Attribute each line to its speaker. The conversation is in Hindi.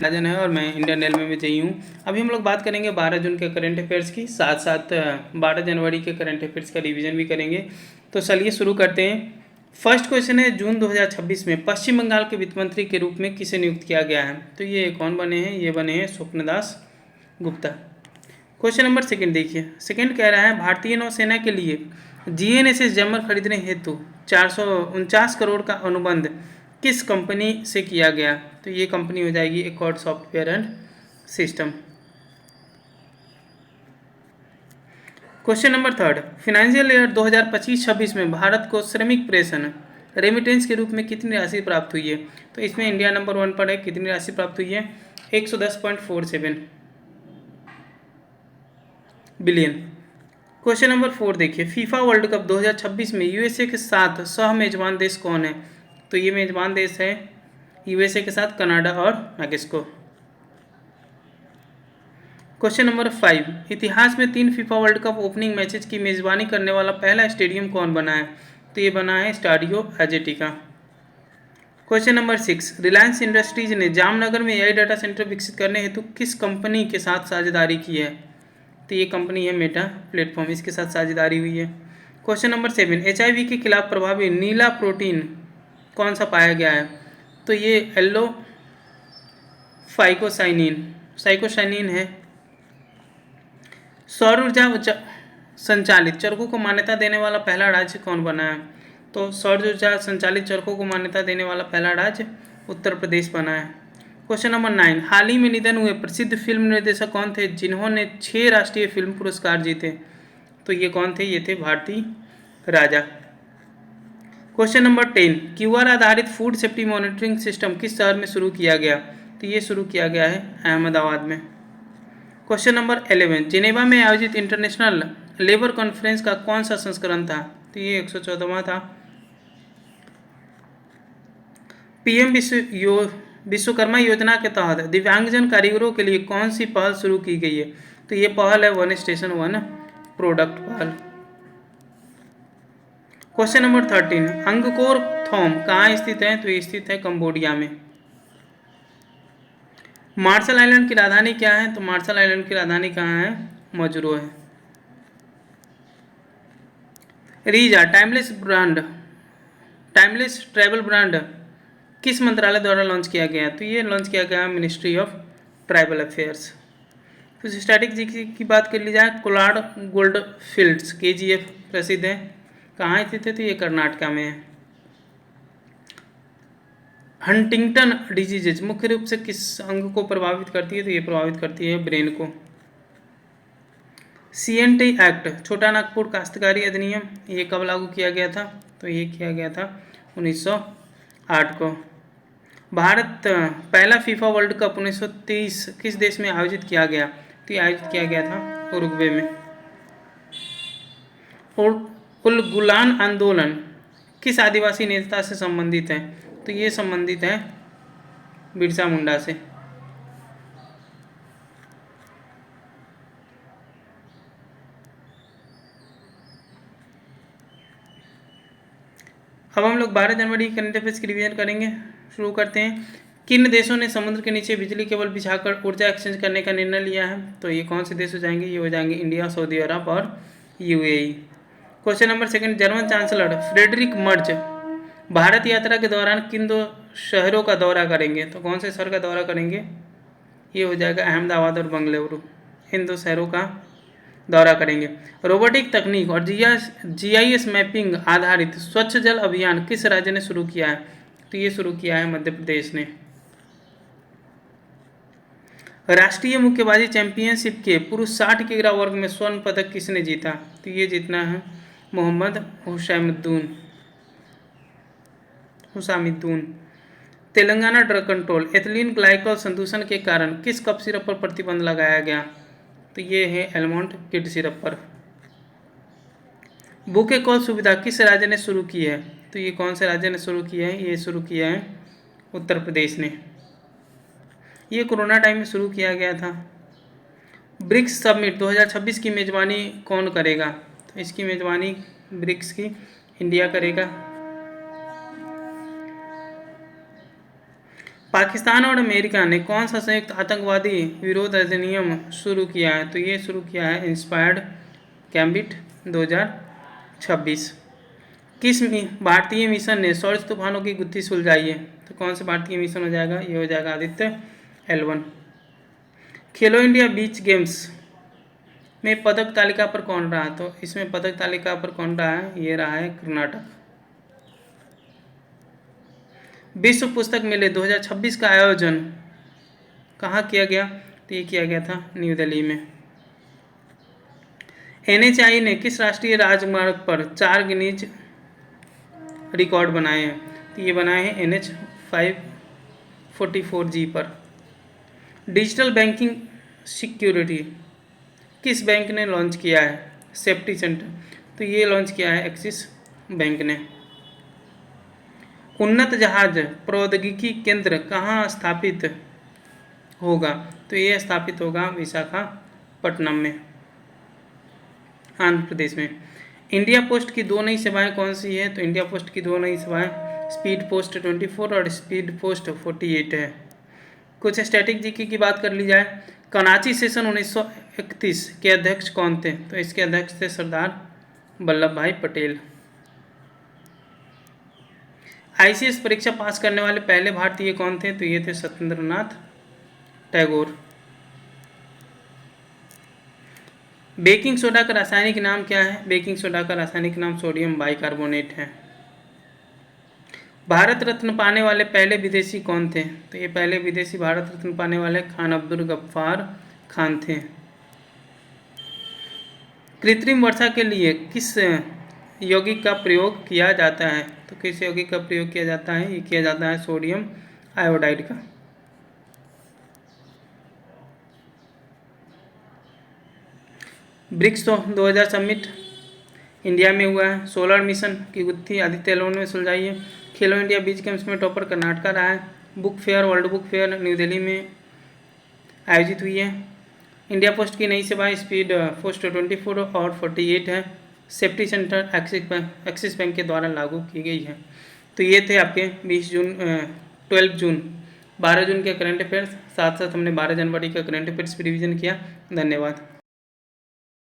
Speaker 1: राजन है और मैं इंडियन रेलवे में चाहिए हूँ। अभी हम लोग बात करेंगे 12 जून के करंट अफेयर्स की, साथ साथ 12 जनवरी के करंट अफेयर्स का रिवीजन भी करेंगे। तो चलिए शुरू करते हैं। फर्स्ट क्वेश्चन है, जून 2026 में पश्चिम बंगाल के वित्त मंत्री के रूप में किसे नियुक्त किया गया है? तो ये कौन बने हैं? ये बने हैं Swapan Das Gupta. Question number second देखिए। सेकंड कह रहा है, भारतीय नौसेना के लिए GNSS जैमर खरीदने हेतु 449 करोड़ का अनुबंध किस कंपनी से किया गया? तो ये कंपनी हो जाएगी accord software and system. Question number third, financial year 2025-26 में भारत को श्रमिक प्रेषण रेमिटेंस के रूप में कितनी राशि प्राप्त हुई है? तो इसमें इंडिया नंबर 1 पर है। कितनी राशि प्राप्त हुई है? 110.47 बिलियन। क्वेश्चन नंबर 4 देखिए, फीफा वर्ल्ड कप 2026 में यूएसए के साथ सह मेजबान देश कौन है? तो ये मेजबान देश है यूएसए के साथ कनाडा और मैक्सिको। क्वेश्चन नंबर 5, इतिहास में 3 FIFA world cup opening matches की मेजबानी करने वाला पहला स्टेडियम कौन बना है? तो ये बना है studio एजेटिका। Question number 6, Reliance industries ने जामनगर में एआई डाटा सेंटर विकसित करने हेतु किस कंपनी के साथ साझेदारी की है? तो ये कंपनी है मेटा प्लेटफॉर्म, इसके साथ साझेदारी हुई है। क्वेश्चन नंबर 7, HIV के खिलाफ प्रभावी नीला प्रोटीन कौन सा पाया गया है? तो ये येलो साइकोसाइनिन है। सौर ऊर्जा संचालित चरखों को मान्यता देने वाला पहला राज्य कौन बना है? तो सौर ऊर्जा संचालित चरखों को मान्यता देने वाला पहला राज्य उत्तर प्रदेश बना है। क्वेश्चन नंबर 9, हाल ही में निधन हुए प्रसिद्ध फिल्म निर्देशक कौन थे जिन्होंने 6 राष्ट्रीय फिल्म पुरस्कार जीते? तो ये कौन थे? ये थे भारती राजा। क्वेश्चन नंबर 10, QR आधारित फूड सेफ्टी मॉनिटरिंग सिस्टम किस शहर में शुरू किया गया? तो ये शुरू किया गया है अहमदाबाद में। क्वेश्चन नंबर 11, जिनेवा में आयोजित इंटरनेशनल लेबर कॉन्फ्रेंस का कौन सा संस्करण था? तो ये 114वां था। PM विश्वकर्मा योजना के तहत दिव्यांगजन कारीगरों के लिए कौन सी पहल शुरू की गई है? तो ये पहल है वन स्टेशन वन प्रोडक्ट पहल। क्वेश्चन नंबर 13, अंगकोर थोम कहाँ स्थित है? तो ये स्थित है कंबोडिया में। मार्शल आइलैंड की राजधानी क्या है? तो मार्शल आइलैंड की राजधानी कहाँ है? मजुरो है। रीजा टाइमलेस ट्रैवल ब्रांड किस मंत्रालय द्वारा लॉन्च किया गया? तो ये लॉन्च किया गया मिनिस्ट्री ऑफ ट्राइबल अफेयर्स। कुछ स्ट्रैटेजी की बात कर ली जाए, कोलाड गोल्ड फील्ड्स KGF प्रसिद्ध है। कहाँ स्थित है? तो ये कर्नाटका में है। हंटिंगटन डिजीजेज मुख्य रूप से किस अंग को प्रभावित करती है? तो ये प्रभावित करती है ब्रेन को। CNT एक्ट छोटा नागपुर काश्तकारी अधिनियम ये कब लागू किया गया था? तो ये किया गया था 1908 को। भारत पहला फीफा वर्ल्ड कप 1923 किस देश में आयोजित किया गया? तो ये आयोजित किया गया था उरुग्वे में। उल गुलान आंदोलन किस आदिवासी नेता से संबंधित है? तो ये संबंधित है बिरसा मुंडा से। अब हम लोग 12 जनवरी करंट अफेयर्स की रिवीजन करेंगे। शुरू करते हैं। किन देशों ने समुद्र के नीचे बिजली केबल बिछाकर ऊर्जा एक्सचेंज करने का निर्णय लिया है? तो ये कौन से देश हो जाएंगे? ये हो जाएंगे इंडिया, सऊदी अरब और UAE। Question number second, German chancellor Friedrich Merz Bharat यात्रा के दौरान किन 2 शहरों का दौरा करेंगे? तो कौन से शहर का दौरा करेंगे? ये हो जाएगा अहमदाबाद और बेंगलुरु। इन 2 शहरों का दौरा करेंगे। रोबोटिक तकनीक और GIS मैपिंग आधारित स्वच्छ जल अभियान किस राज्य ने शुरू किया है? तो ये शुरू किया है मध्य प्रदेश ने। राष्ट्रीय मुक्केबाजी चैंपियनशिप के पुरुष 60 किग्रा वर्ग में स्वर्ण पदक किसने जीता? तो ये जीतना है Mohammed Husamuddin. Telangana drug control ethylene glycol संदूषण के कारण किस कफ सिरप पर प्रतिबंध लगाया गया? तो ये है एलमोंट किड सिरप पर। बुके कॉल सुविधा किस राज्य ने शुरू की है? तो ये कौन से राज्य ने शुरू किया है? ये शुरू किया है उत्तर प्रदेश ने। ये कोरोना टाइम में शुरू किया गया था। ब्रिक्स समिट 2026 की मेजबानी कौन करेगा? तो इसकी मेजबानी ब्रिक्स की इंडिया करेगा। पाकिस्तान और अमेरिका ने कौन सा संयुक्त आतंकवादी विरोध अधिनियम शुरू किया है? तो ये शुरू किया है इंस्पायर्ड गैम्बिट 2026। किस भारतीय मिशन ने सौर तूफानों की गुत्थी सुलझाई है? तो कौन सा भारतीय मिशन हो जाएगा? ये हो जाएगा आदित्य L1। खेलो इंडिया बीच गेम्स में पदक तालिका पर कौन रहा? तो इसमें पदक तालिका पर कौन रहा है? ये रहा है कर्नाटक। विश्व पुस्तक मेले 2026 का आयोजन कहाँ किया गया? तो ये किया गया था न्यू दिल्ली में। NHAI ने किस राष्ट्रीय राजमार्ग पर 4 गिनीज रिकॉर्ड बनाए हैं? तो ये बनाए हैं NH 544G पर। डिजिटल बैंकिंग सिक्योरिटी किस बैंक ने लॉन्च किया है? सेफ्टी सेंटर, तो ये लॉन्च किया है एक्सिस बैंक ने। उन्नत जहाज प्रौद्योगिकी केंद्र कहाँ स्थापित होगा? तो ये स्थापित होगा विशाखापट्टनम में, आंध्र प्रदेश में। इंडिया पोस्ट की 2 नई सेवाएं कौन सी है? तो इंडिया पोस्ट की 2 नई सेवाएं स्पीड पोस्ट 24 और स्पीड पोस्ट 48 है। कुछ स्टैटिक जीके की बात कर ली जाए। कराची सेशन 1931 के अध्यक्ष कौन थे? तो इसके अध्यक्ष थे सरदार वल्लभ भाई पटेल। ICS परीक्षा पास करने वाले पहले भारतीय कौन थे? तो ये थे सत्येंद्रनाथ टैगोर। बेकिंग सोडा का रासायनिक नाम क्या है? बेकिंग सोडा का रासायनिक नाम सोडियम बाइकार्बोनेट है। भारत रत्न पाने वाले पहले विदेशी कौन थे? तो ये पहले विदेशी भारत रत्न पाने वाले खान अब्दुल गफ्फार खान थे। कृत्रिम वर्षा के लिए किस यौगिक का प्रयोग किया जाता है? तो किस यौगिक का प्रयोग किया जाता है? ये किया जाता है सोडियम आयोडाइड का। ब्रिक्स 2000 समिट इंडिया में हुआ है। सोलर मिशन की गुत्थी आदित्य L1 ने सुलझाई है। खेलो इंडिया बीच गेम्स में टॉपर कर्नाटक रहा है। Book fair world book fair new Delhi में आयोजित हुई है। इंडिया पोस्ट की नई सेवाएं स्पीड पोस्ट 24 और 48 है। सेफ्टी सेंटर एक्सिस बैंक के द्वारा लागू की गई है। तो ये थे आपके 12 जून 12 जून के करंट अफेयर्स। साथ साथ हमने 12 जनवरी का करंट अफेयर्स भी रिवीजन किया। धन्यवाद।